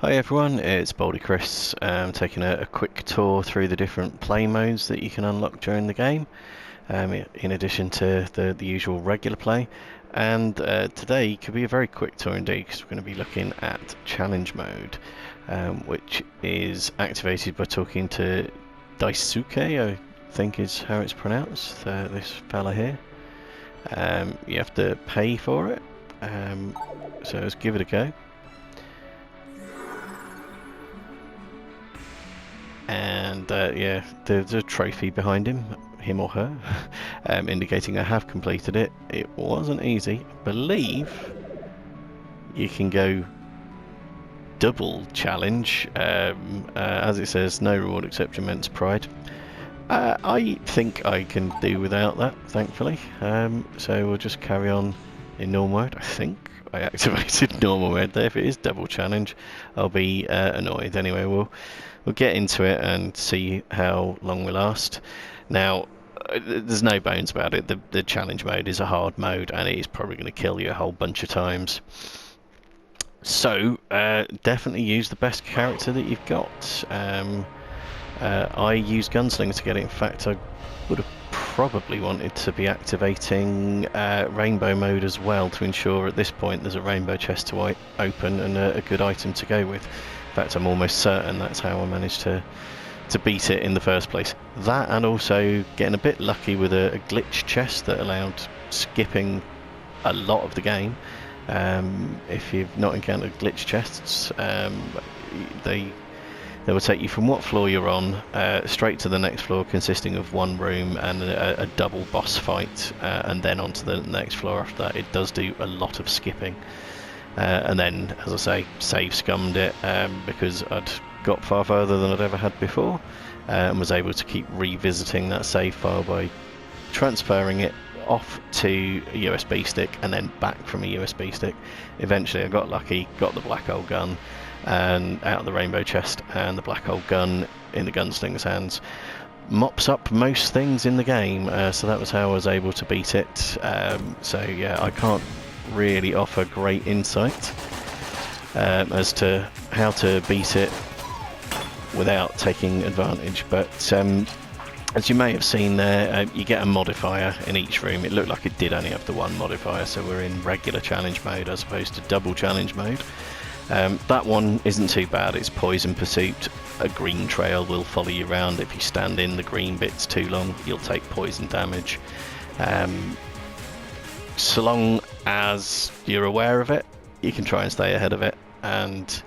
Hi everyone, it's Baldy Chris, taking a quick tour through the different play modes that you can unlock during the game, in addition to the usual regular play. And today could be a very quick tour indeed, because we're going to be looking at challenge mode, which is activated by talking to Daisuke, I think is how it's pronounced, this fella here. You have to pay for it, so let's give it a go. And yeah, there's a trophy behind him or her, indicating I have completed it. It wasn't easy. I believe you can go double challenge, as it says, no reward except immense pride. I think I can do without that, thankfully. So we'll just carry on in normal mode. I think I activated normal mode there. If it is double challenge, I'll be annoyed. Anyway, we'll get into it and see how long we last. Now, there's no bones about it. The challenge mode is a hard mode, and it is probably going to kill you a whole bunch of times. So, definitely use the best character that you've got. I used Gunslinger to get it. In fact, I would have probably wanted to be activating rainbow mode as well, to ensure at this point there's a rainbow chest to open and a good item to go with. In fact, I'm almost certain that's how I managed to beat it in the first place. That, and also getting a bit lucky with a glitch chest that allowed skipping a lot of the game. If you've not encountered glitch chests, they will take you from what floor you're on straight to the next floor, consisting of one room and a double boss fight, and then onto the next floor after that. It does do a lot of skipping. And then, as I say, save scummed it because I'd got far further than I'd ever had before, and was able to keep revisiting that save file by transferring it off to a USB stick and then back from a USB stick. Eventually I got lucky, got the black hole gun and out of the rainbow chest, and the black hole gun in the gunslinger's hands mops up most things in the game, so that was how I was able to beat it. So yeah, I can't really offer great insight as to how to beat it without taking advantage, but as you may have seen there, you get a modifier in each room. It looked like it did only have the one modifier, so we're in regular challenge mode as opposed to double challenge mode. That one isn't too bad. It's poison pursuit. A green trail will follow you around. If you stand in the green bits too long, you'll take poison damage. So long as you're aware of it, you can try and stay ahead of it, and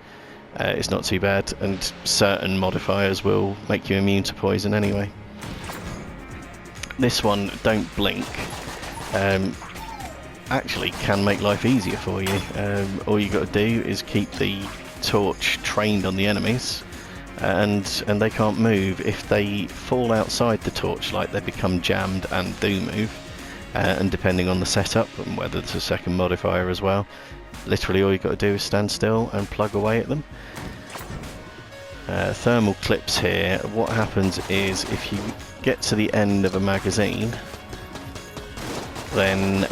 it's not too bad, and certain modifiers will make you immune to poison anyway. This one, don't blink, actually can make life easier for you. All you got to do is keep the torch trained on the enemies, and they can't move. If they fall outside the torchlight, they become jammed and do move. And depending on the setup and whether there's a second modifier as well, literally all you've got to do is stand still and plug away at them. Thermal clips here, what happens is if you get to the end of a magazine, then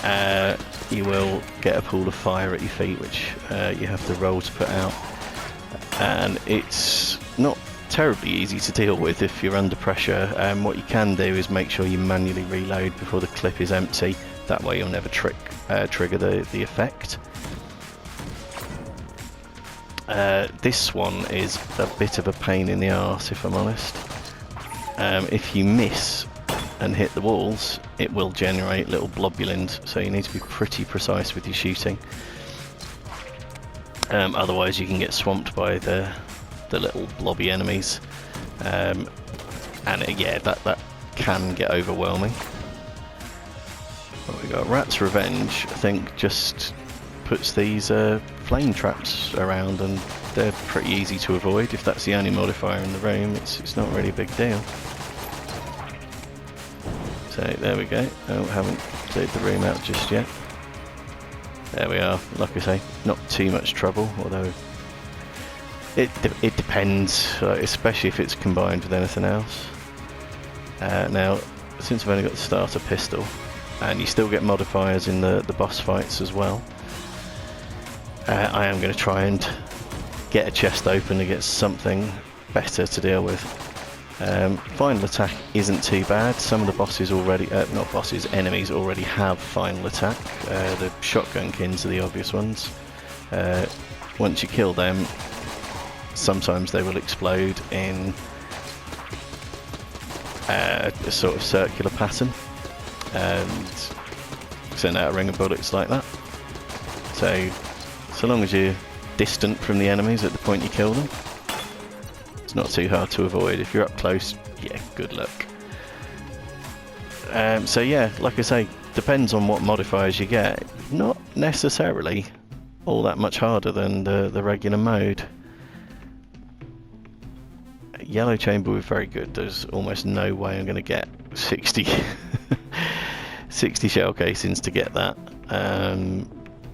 you will get a pool of fire at your feet, which you have to roll to put out. And it's not terribly easy to deal with if you're under pressure. What you can do is make sure you manually reload before the clip is empty. That way you'll never trigger the effect. This one is a bit of a pain in the arse, if I'm honest. If you miss and hit the walls, it will generate little globulins, so you need to be pretty precise with your shooting. Otherwise you can get swamped by the little blobby enemies, and yeah, that can get overwhelming. What we got? Rat's Revenge, I think, just puts these flame traps around, and they're pretty easy to avoid. If that's the only modifier in the room, it's not really a big deal. So there we go. Oh, haven't cleared the room out just yet. There we are. Like I say, not too much trouble, although it depends, especially if it's combined with anything else. Now, since I've only got the starter pistol, and you still get modifiers in the boss fights as well, I am going to try and get a chest open to get something better to deal with. Final attack isn't too bad. Some of the bosses already, not bosses, enemies already have final attack. The shotgun kins are the obvious ones. Once you kill them, sometimes they will explode in a sort of circular pattern and send out a ring of bullets like that. So long as you're distant from the enemies at the point you kill them, it's not too hard to avoid. If you're up close, yeah, good luck. So yeah, like I say, depends on what modifiers you get. Not necessarily all that much harder than the regular mode. Yellow chamber was very good. There's almost no way I'm going to get 60 60 shell casings to get that.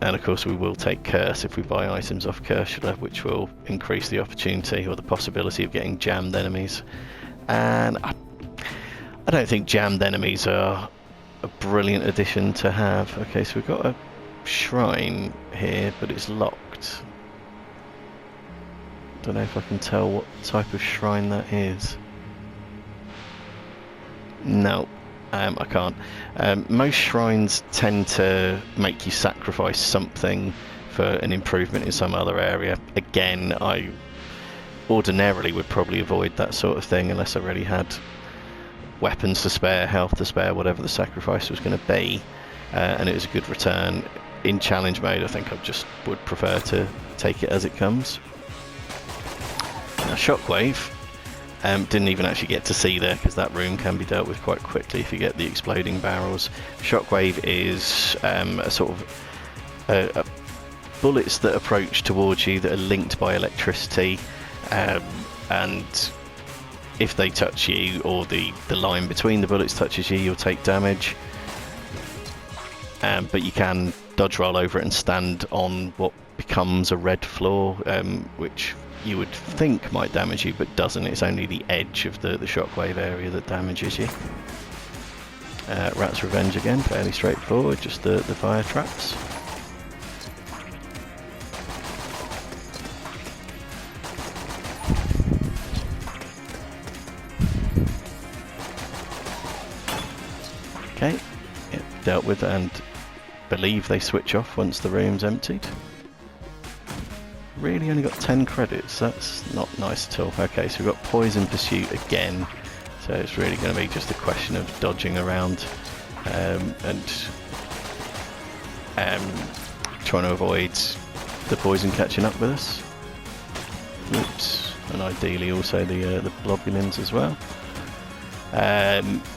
And of course we will take curse if we buy items off Cursula, which will increase the opportunity or the possibility of getting jammed enemies. And I don't think jammed enemies are a brilliant addition to have. Okay, so we've got a shrine here, but it's locked. Don't know if I can tell what type of shrine that is. No, I can't. Most shrines tend to make you sacrifice something for an improvement in some other area. Again, I ordinarily would probably avoid that sort of thing unless I really had weapons to spare, health to spare, whatever the sacrifice was going to be, and it was a good return. In challenge mode, I think I just would prefer to take it as it comes. Now, Shockwave, didn't even actually get to see there because that room can be dealt with quite quickly if you get the exploding barrels. Shockwave is a sort of bullets that approach towards you that are linked by electricity, and if they touch you or the line between the bullets touches you, you'll take damage. But you can dodge roll over it and stand on what becomes a red floor, which you would think might damage you, but doesn't. It's only the edge of the shockwave area that damages you. Rat's Revenge again, fairly straightforward, just the fire traps. Okay, yep, dealt with, and believe they switch off once the room's emptied. Really only got 10 credits, that's not nice at all. Okay, so we've got Poison Pursuit again, so it's really going to be just a question of dodging around and trying to avoid the poison catching up with us. Oops, and ideally also the globulins as well.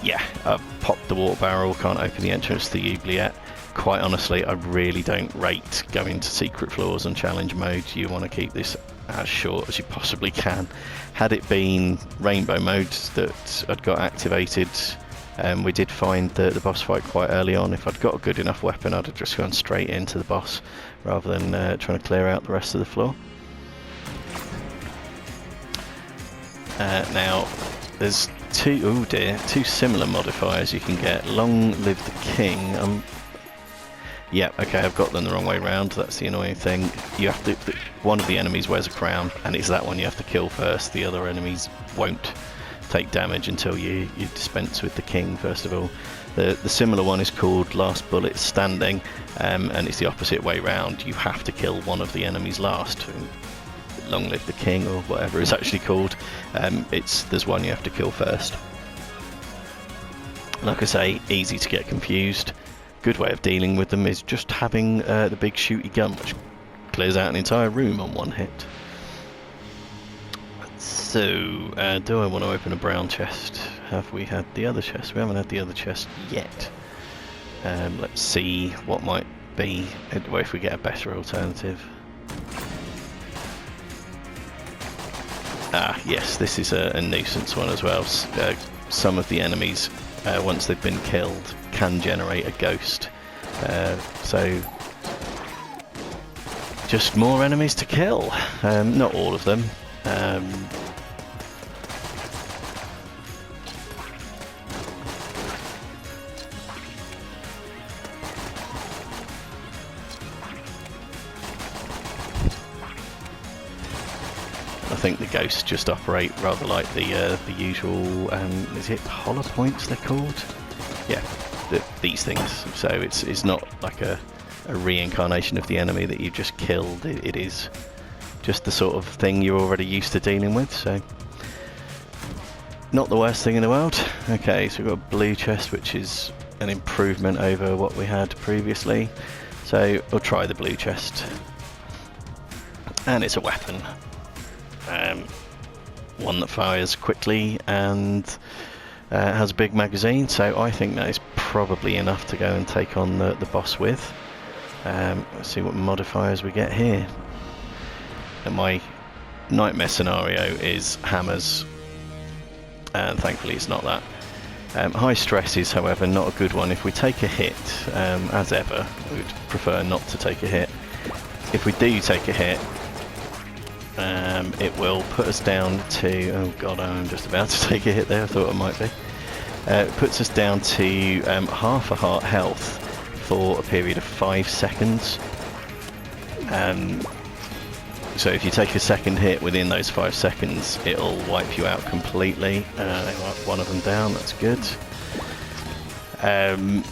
Yeah, I've popped the water barrel, can't open the entrance to the oubliette. Quite honestly, I really don't rate going to secret floors on challenge mode. You want to keep this as short as you possibly can. Had it been rainbow mode that I'd got activated, we did find the boss fight quite early on. If I'd got a good enough weapon, I'd have just gone straight into the boss rather than trying to clear out the rest of the floor. Now, there's two similar modifiers you can get. Long Live the King. Yeah, okay, I've got them the wrong way round. That's the annoying thing. You have to. One of the enemies wears a crown, and it's that one you have to kill first. The other enemies won't take damage until you dispense with the king first of all. The similar one is called Last Bullet Standing, and it's the opposite way round. You have to kill one of the enemies last. Long Live the King, or whatever it's actually called. There's one you have to kill first. Like I say, easy to get confused. Good way of dealing with them is just having the big shooty gun, which clears out an entire room on one hit. So, do I want to open a brown chest? Have we had the other chest? We haven't had the other chest yet. Let's see what might be, if we get a better alternative. Ah, yes, this is a nuisance one as well. Some of the enemies, once they've been killed, can generate a ghost. So, just more enemies to kill. Not all of them. I think the ghosts just operate rather like the usual, is it hollow points they're called? Yeah, these things. So it's not like a reincarnation of the enemy that you've just killed. It is just the sort of thing you're already used to dealing with, so not the worst thing in the world. Okay, so we've got a blue chest, which is an improvement over what we had previously. So we'll try the blue chest. And it's a weapon. One that fires quickly and has a big magazine, so I think that is probably enough to go and take on the boss with. Let's see what modifiers we get here. And my nightmare scenario is hammers, and thankfully it's not that. High stress is, however, not a good one. If we take a hit, as ever, we would prefer not to take a hit. If we do take a hit, it will put us down to, oh god, I'm just about to take a hit there, I thought I might be. It puts us down to half a heart health for a period of 5 seconds. So if you take a second hit within those 5 seconds, it'll wipe you out completely. One of them down, that's good.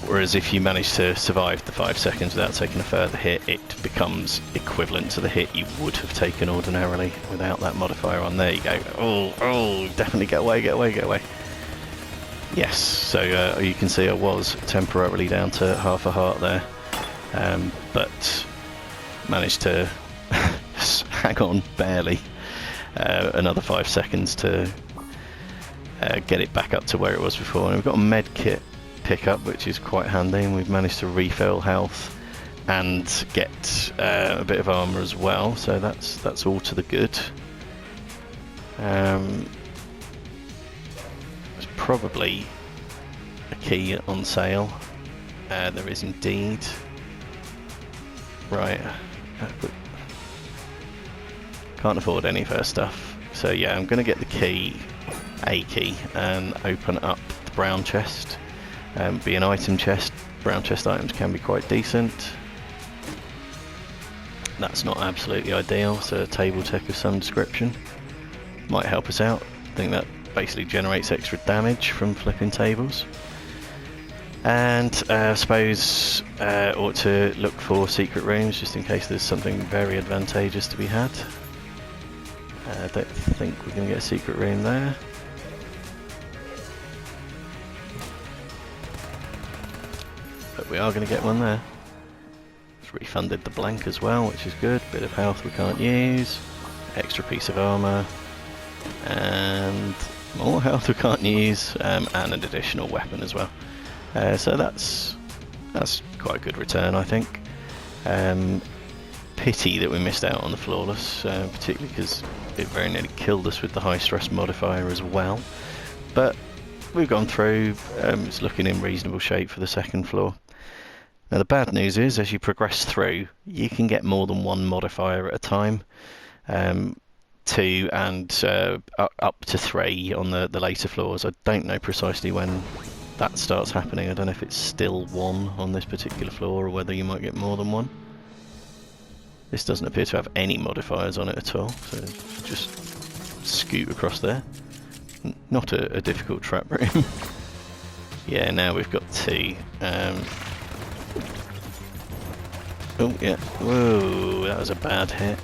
Whereas if you manage to survive the 5 seconds without taking a further hit, it becomes equivalent to the hit you would have taken ordinarily without that modifier on. There you go. Oh, definitely get away, get away, get away. Yes, so you can see I was temporarily down to half a heart there, but managed to hang on barely another 5 seconds to get it back up to where it was before. And we've got a med kit pickup, which is quite handy, and we've managed to refill health and get a bit of armor as well, so that's all to the good. There's probably a key on sale. There is indeed. Right. Can't afford any first stuff, so yeah, I'm going to get the key, a key, and open up the brown chest. Be an item chest. Brown chest items can be quite decent. That's not absolutely ideal, so a table tech of some description might help us out. I think that basically generates extra damage from flipping tables. And I suppose ought to look for secret rooms just in case there's something very advantageous to be had. I don't think we're going to get a secret room there. But we are going to get one there. It's refunded the blank as well, which is good. Bit of health we can't use. Extra piece of armour. And more health we can't use. And an additional weapon as well. So that's quite a good return, I think. Pity that we missed out on the flawless, particularly because it very nearly killed us with the high stress modifier as well. But we've gone through, it's looking in reasonable shape for the second floor. Now the bad news is, as you progress through, you can get more than one modifier at a time. 2 and up to 3 on the later floors. I don't know precisely when that starts happening. I don't know if it's still 1 on this particular floor or whether you might get more than 1. This doesn't appear to have any modifiers on it at all, so just scoot across there. Not a difficult trap room. Yeah, now we've got 2. Oh yeah, whoa, that was a bad hit.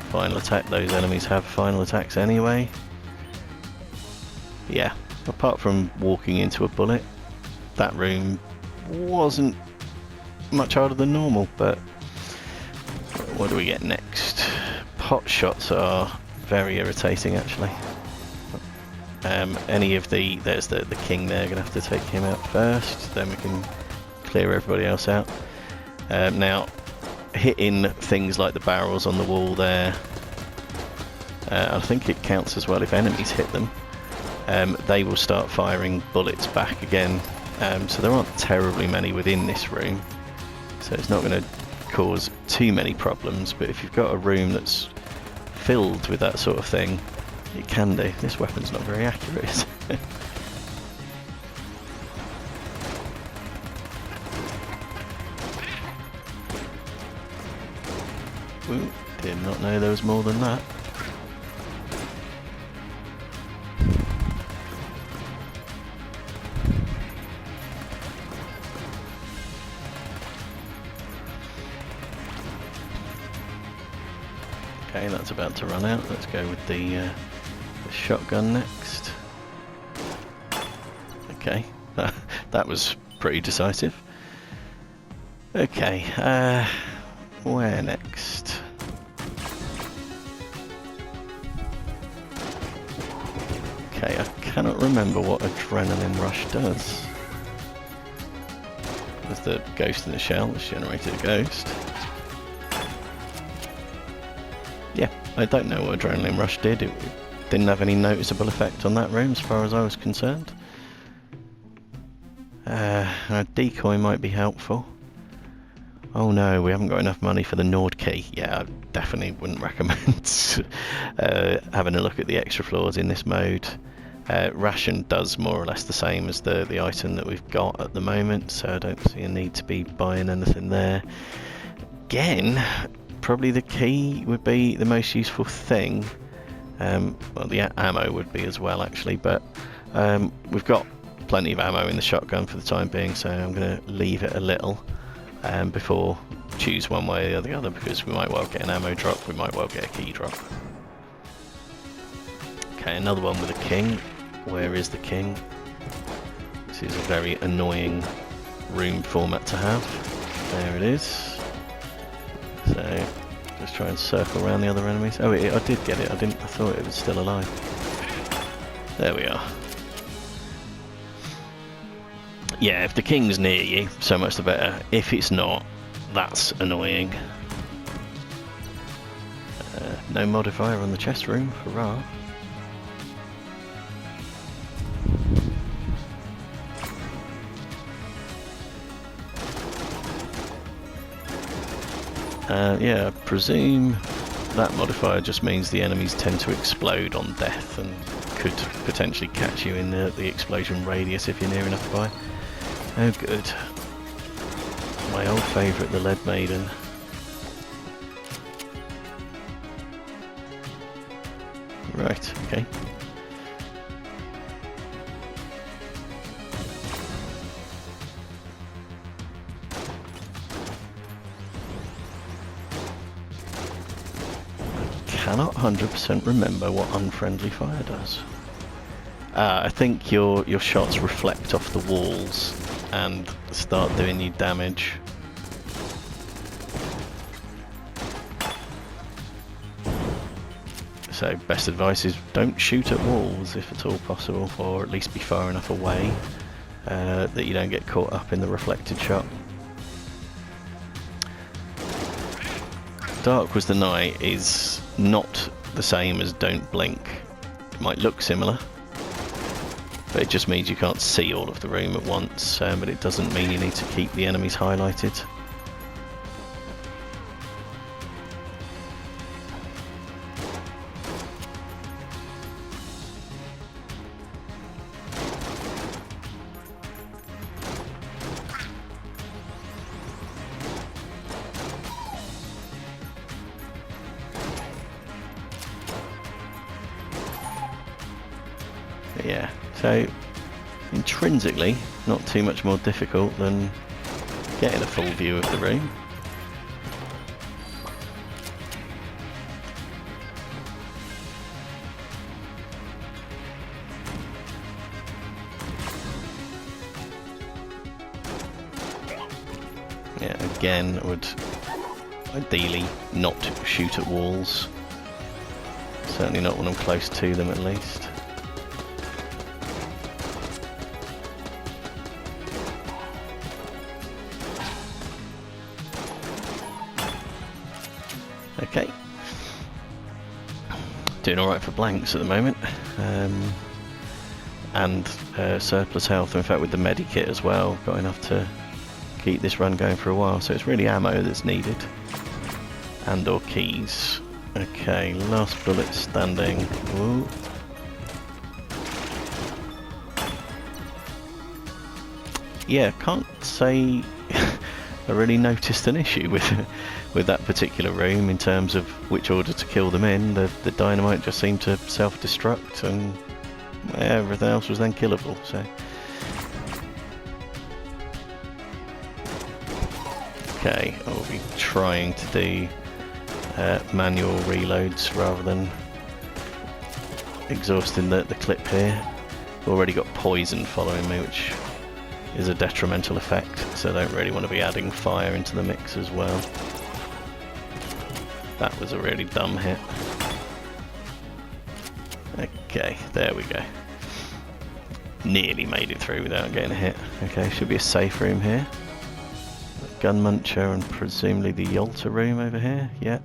Final attack, those enemies have final attacks anyway. Yeah, apart from walking into a bullet, that room wasn't much harder than normal, but what do we get next? Pot shots are very irritating actually. Any of there's the king there, gonna have to take him out first, then we can clear everybody else out. Now, hitting things like the barrels on the wall there, I think it counts as well if enemies hit them. They will start firing bullets back again. So there aren't terribly many within this room, so it's not going to cause too many problems, but if you've got a room that's filled with that sort of thing, it can do. This weapon's not very accurate, is it? Ooh, did not know there was more than that. Okay, that's about to run out. Let's go with the shotgun next. Okay, that was pretty decisive. Okay, where next? Okay, I cannot remember what Adrenaline Rush does. There's the ghost in the shell, which generated a ghost. Yeah, I don't know what Adrenaline Rush did. It didn't have any noticeable effect on that room as far as I was concerned. A decoy might be helpful. Oh no, we haven't got enough money for the Nord key. Yeah, I definitely wouldn't recommend having a look at the extra floors in this mode. Ration does more or less the same as the item that we've got at the moment, so I don't see a need to be buying anything there. Again, probably the key would be the most useful thing. Well, the ammo would be as well, actually, but we've got plenty of ammo in the shotgun for the time being, so I'm going to leave it a little before choose one way or the other, because we might well get an ammo drop, we might well get a key drop. Okay, another one with a king. Where is the king? This is a very annoying room format to have. There it is. So just try and circle around the other enemies. Oh, I did get it. I thought it was still alive. There we are. Yeah, if the king's near you, so much the better. If it's not, that's annoying. No modifier on the chest room, hurrah. Yeah, I presume that modifier just means the enemies tend to explode on death and could potentially catch you in the explosion radius if you're near enough by. Oh good. My old favourite, the Lead Maiden. Right, okay. Cannot 100% remember what unfriendly fire does. I think your shots reflect off the walls and start doing you damage. So best advice is don't shoot at walls if at all possible, or at least be far enough away that you don't get caught up in the reflected shot. Dark Was the Night is not the same as Don't Blink. It might look similar, but it just means you can't see all of the room at once, but it doesn't mean you need to keep the enemies highlighted. Yeah, so intrinsically not too much more difficult than getting a full view of the room. Yeah, again, I would ideally not shoot at walls. Certainly not when I'm close to them, at least. Okay, doing alright for blanks at the moment, and surplus health. In fact, with the medikit as well, got enough to keep this run going for a while, so it's really ammo that's needed, and or keys. Okay, last bullet standing. Ooh. Yeah, can't say really noticed an issue with that particular room in terms of which order to kill them in. The dynamite just seemed to self-destruct, and everything else was then killable. So okay, I'll be trying to do manual reloads rather than exhausting the clip here. Already got poison following me, which is a detrimental effect, so I don't really want to be adding fire into the mix as well. That was a really dumb hit. Okay, there we go. Nearly made it through without getting a hit. Okay, should be a safe room here. Gun Muncher and presumably the Yolta room over here. Yeah.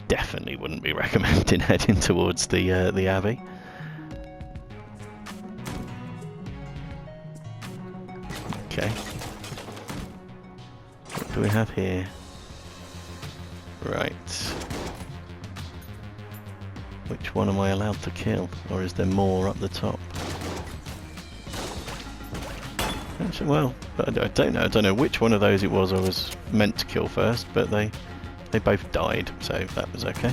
Definitely wouldn't be recommending heading towards the Abbey. Okay. What do we have here? Right. Which one am I allowed to kill? Or is there more up the top? Actually, well, I don't know. I don't know which one of those it was I was meant to kill first, but they both died, so that was okay.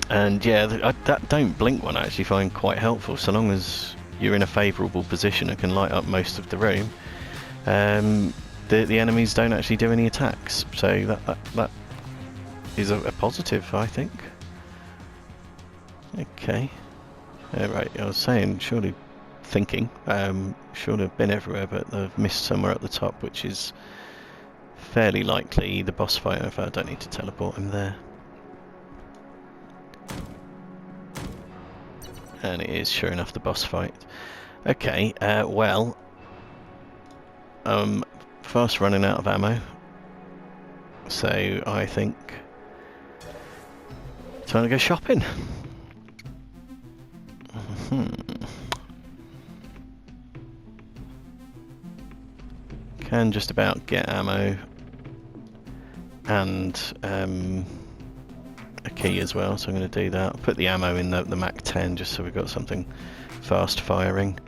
And yeah, that don't blink one I actually find quite helpful, so long as you're in a favourable position and can light up most of the room. The enemies don't actually do any attacks, so that is a positive, I think. Okay. Right, I was saying, surely thinking, should have been everywhere, but I've missed somewhere at the top, which is fairly likely the boss fight. In fact, I don't need to teleport him there. And it is sure enough the boss fight. Okay, well, fast running out of ammo, so I think time to go shopping. Can just about get ammo and a key as well, so I'm going to do that. I'll put the ammo in the Mac 10 just so we've got something fast firing,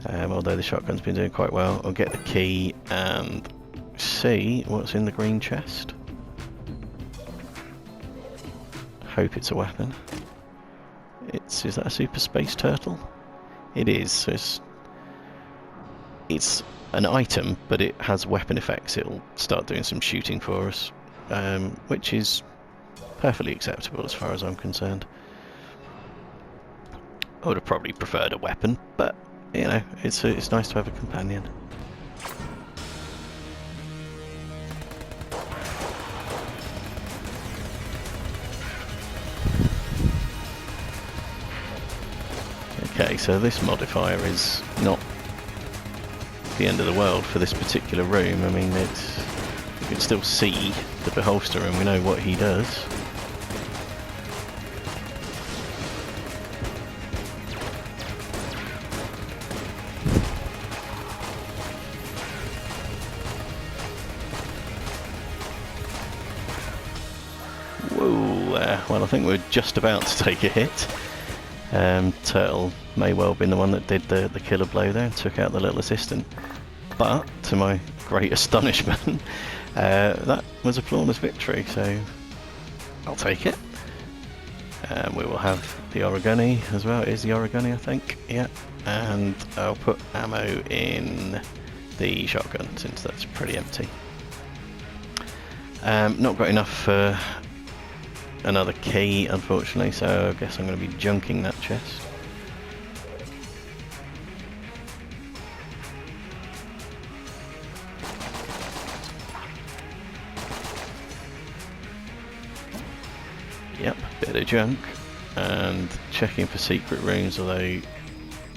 although the shotgun's been doing quite well. I'll get the key and see what's in the green chest. Hope it's a weapon. Is that a super space turtle? It is. So it's an item, but it has weapon effects. It'll start doing some shooting for us, which is perfectly acceptable as far as I'm concerned. I would have probably preferred a weapon, but you know, it's nice to have a companion. Okay, so this modifier is not the end of the world for this particular room. I mean, you can still see the beholster and we know what he does. Whoa, well, I think we're just about to take a hit. Turtle may well have been the one that did the killer blow there and took out the little assistant, but to my great astonishment that was a flawless victory, so I'll take it. We will have the origami as well. It is the origami, I think, yeah, and I'll put ammo in the shotgun since that's pretty empty. Not got enough for another key, unfortunately, so I guess I'm going to be junking that chest. Yep, bit of junk, and checking for secret rooms, although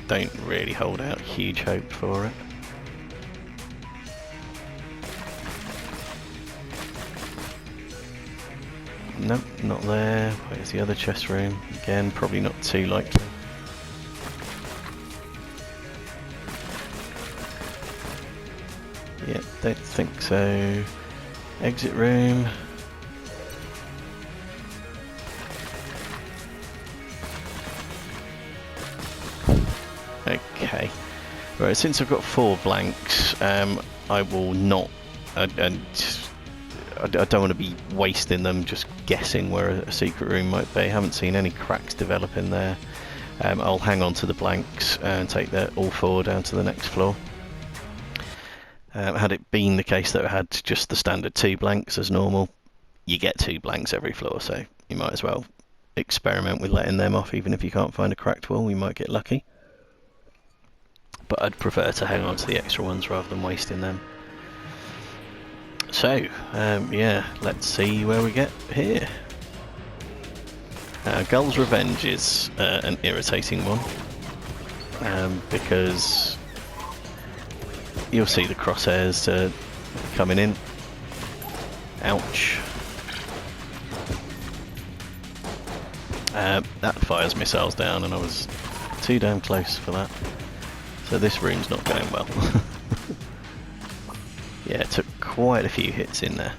don't really hold out huge hope for it. Nope, not there. Where's the other chest room? Again, probably not too likely. Yeah, don't think so. Exit room. Okay. Right, Right, since I've got 4 blanks, I will not... I don't want to be wasting them just guessing where a secret room might be. I haven't seen any cracks develop in there. I'll hang on to the blanks and take all 4 down to the next floor. Had it been the case that I had just the standard 2 blanks as normal, you get 2 blanks every floor, so you might as well experiment with letting them off. Even if you can't find a cracked wall, you might get lucky. But I'd prefer to hang on to the extra ones rather than wasting them. So, yeah, let's see where we get here. Gull's Revenge is an irritating one, because you'll see the crosshairs coming in. Ouch. That fires missiles down, and I was too damn close for that. So this room's not going well. Yeah, it took quite a few hits in there.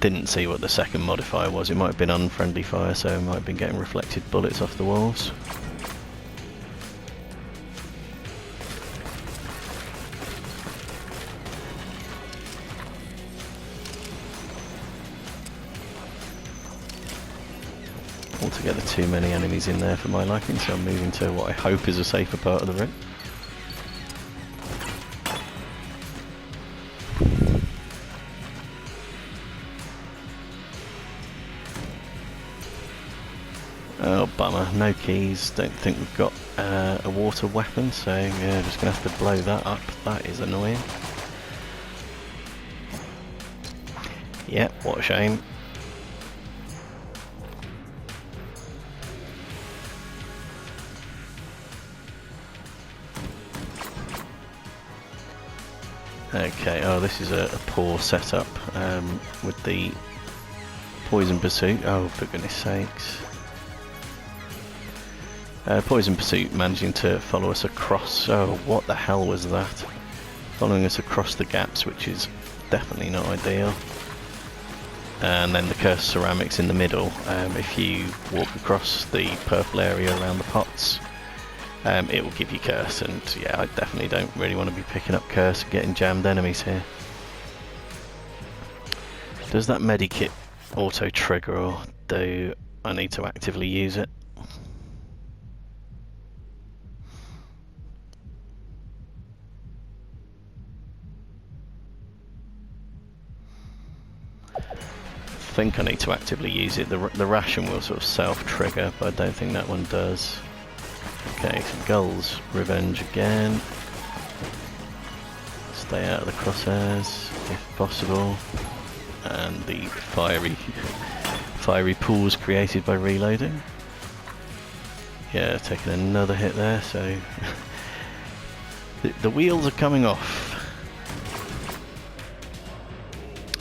Didn't see what the second modifier was. It might have been unfriendly fire, so it might have been getting reflected bullets off the walls. Altogether too many enemies in there for my liking, so I'm moving to what I hope is a safer part of the room. Oh, bummer. No keys. Don't think we've got a water weapon, so yeah, just going to have to blow that up. That is annoying. Yeah, what a shame. Okay, oh, this is a poor setup with the Poison Pursuit. Oh, for goodness sakes. Poison Pursuit managing to follow us across. Oh, what the hell was that? Following us across the gaps, which is definitely not ideal. And then the cursed ceramics in the middle. If you walk across the purple area around the pots, it will give you curse, and yeah, I definitely don't really want to be picking up curse and getting jammed enemies here. Does that medikit auto trigger, or do I need to actively use it? I think I need to actively use it. The ration will sort of self-trigger, but I don't think that one does. Okay, so Gull's Revenge again. Stay out of the crosshairs if possible. And the fiery pools created by reloading. Yeah, taking another hit there, so the wheels are coming off.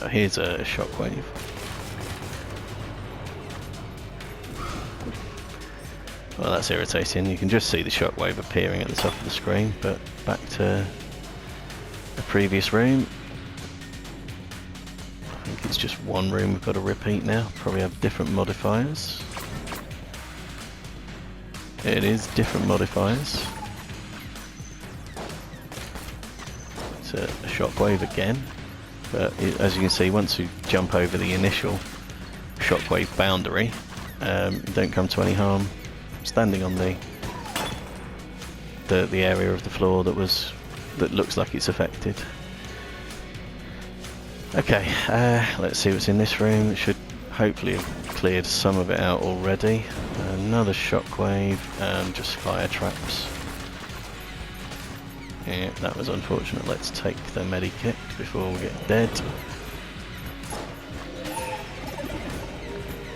Oh, here's a shockwave. Well, that's irritating. You can just see the shockwave appearing at the top of the screen, but back to the previous room. I think it's just one room we've got to repeat now. Probably have different modifiers. It is different modifiers. It's a shockwave again, but as you can see, once you jump over the initial shockwave boundary, you don't come to any harm standing on the area of the floor that looks like it's affected. Okay, let's see what's in this room. It should hopefully have cleared some of it out already. Another shockwave and just fire traps. Yeah, that was unfortunate. Let's take the medikit before we get dead.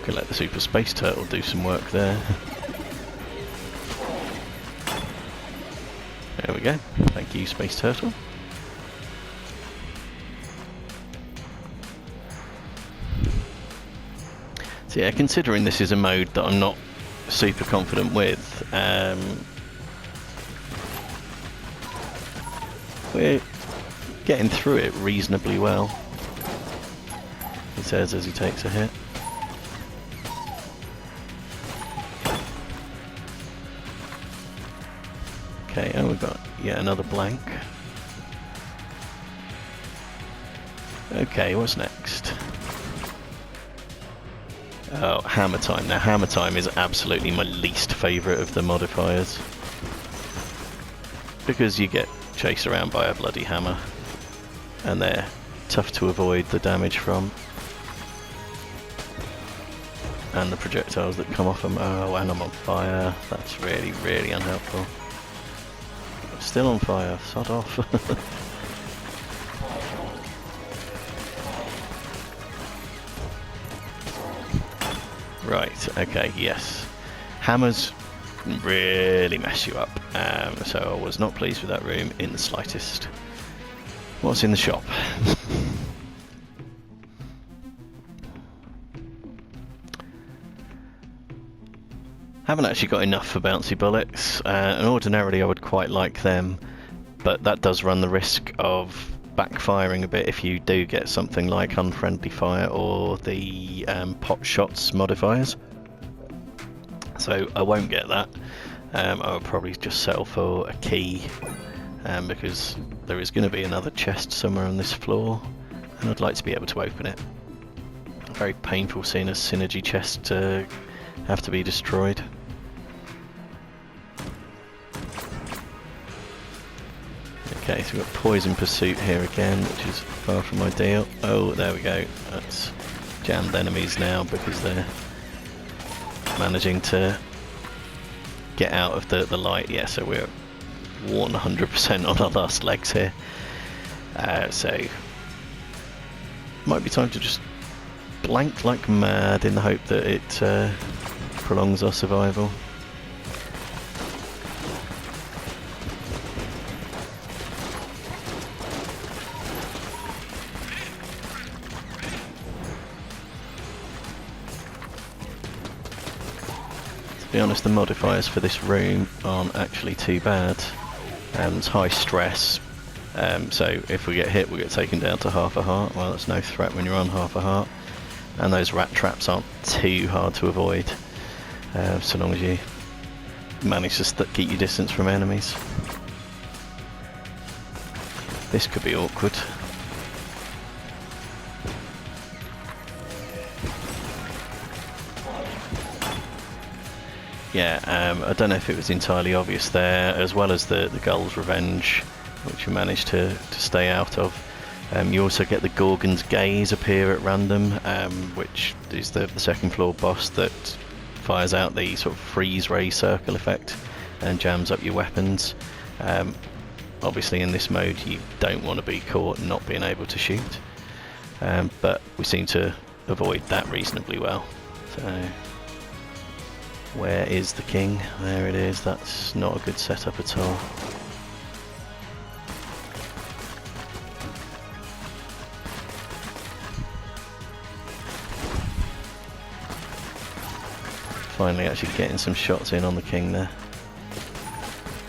Could let the Super Space Turtle do some work there. There we go. Thank you, Space Turtle. So yeah, considering this is a mode that I'm not super confident with, we're getting through it reasonably well, he says as he takes a hit. we've got yet another blank. Okay, what's next? Oh, hammer time. Now, hammer time is absolutely my least favourite of the modifiers, because you get chased around by a bloody hammer, and they're tough to avoid the damage from, and the projectiles that come off them. Oh, and I'm on fire. That's really, really unhelpful. Still on fire. Sod off. Right, okay, yes. Hammers really mess you up, so I was not pleased with that room in the slightest. What's in the shop? Haven't actually got enough for bouncy bullets, and ordinarily I would quite like them, but that does run the risk of backfiring a bit if you do get something like unfriendly fire or the pot shots modifiers. So I won't get that. I will probably just settle for a key, because there is going to be another chest somewhere on this floor, and I'd like to be able to open it. Very painful seeing a synergy chest have to be destroyed. Okay, so we've got Poison Pursuit here again, which is far from ideal. Oh, there we go. That's jammed enemies now because they're managing to get out of the light. Yeah, so we're 100% on our last legs here. So, might be time to just blank like mad in the hope that it prolongs our survival. To be honest, the modifiers for this room aren't actually too bad. It's high stress, so if we get hit we get taken down to half a heart. Well, that's no threat when you're on half a heart. And those rat traps aren't too hard to avoid, so long as you manage to keep your distance from enemies. This could be awkward. Yeah, I don't know if it was entirely obvious there, as well as the Gull's Revenge, which you managed to stay out of. You also get the Gorgon's Gaze appear at random, which is the second floor boss that fires out the sort of freeze ray circle effect and jams up your weapons. Obviously in this mode you don't want to be caught not being able to shoot, but we seem to avoid that reasonably well. So, where is the king? There it is. That's not a good setup at all. Finally actually getting some shots in on the king there.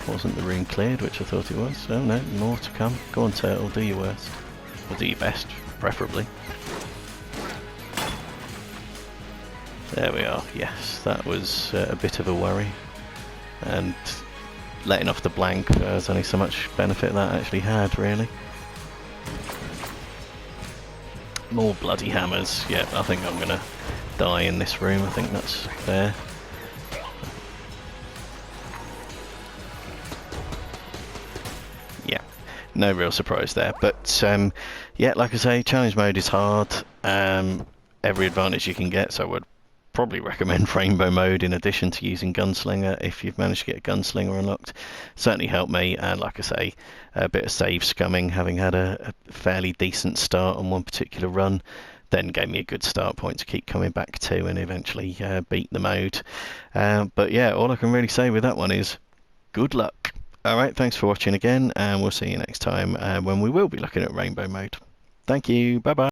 Wasn't the room cleared, which I thought it was. Oh no, more to come. Go on, Turtle, do your worst. Or do your best, preferably. There we are, yes, that was a bit of a worry. And letting off the blank, there's only so much benefit that actually had, really. More bloody hammers. Yeah, I think I'm gonna die in this room. I think that's fair. Yeah, no real surprise there. But yeah, like I say, challenge mode is hard. Every advantage you can get, so I would probably recommend rainbow mode in addition to using gunslinger if you've managed to get gunslinger unlocked. Certainly helped me, and like I say, a bit of save scumming, having had a fairly decent start on one particular run, then gave me a good start point to keep coming back to and eventually beat the mode. But yeah, all I can really say with that one is good luck. Alright, thanks for watching again, and we'll see you next time when we will be looking at rainbow mode. Thank you, bye bye.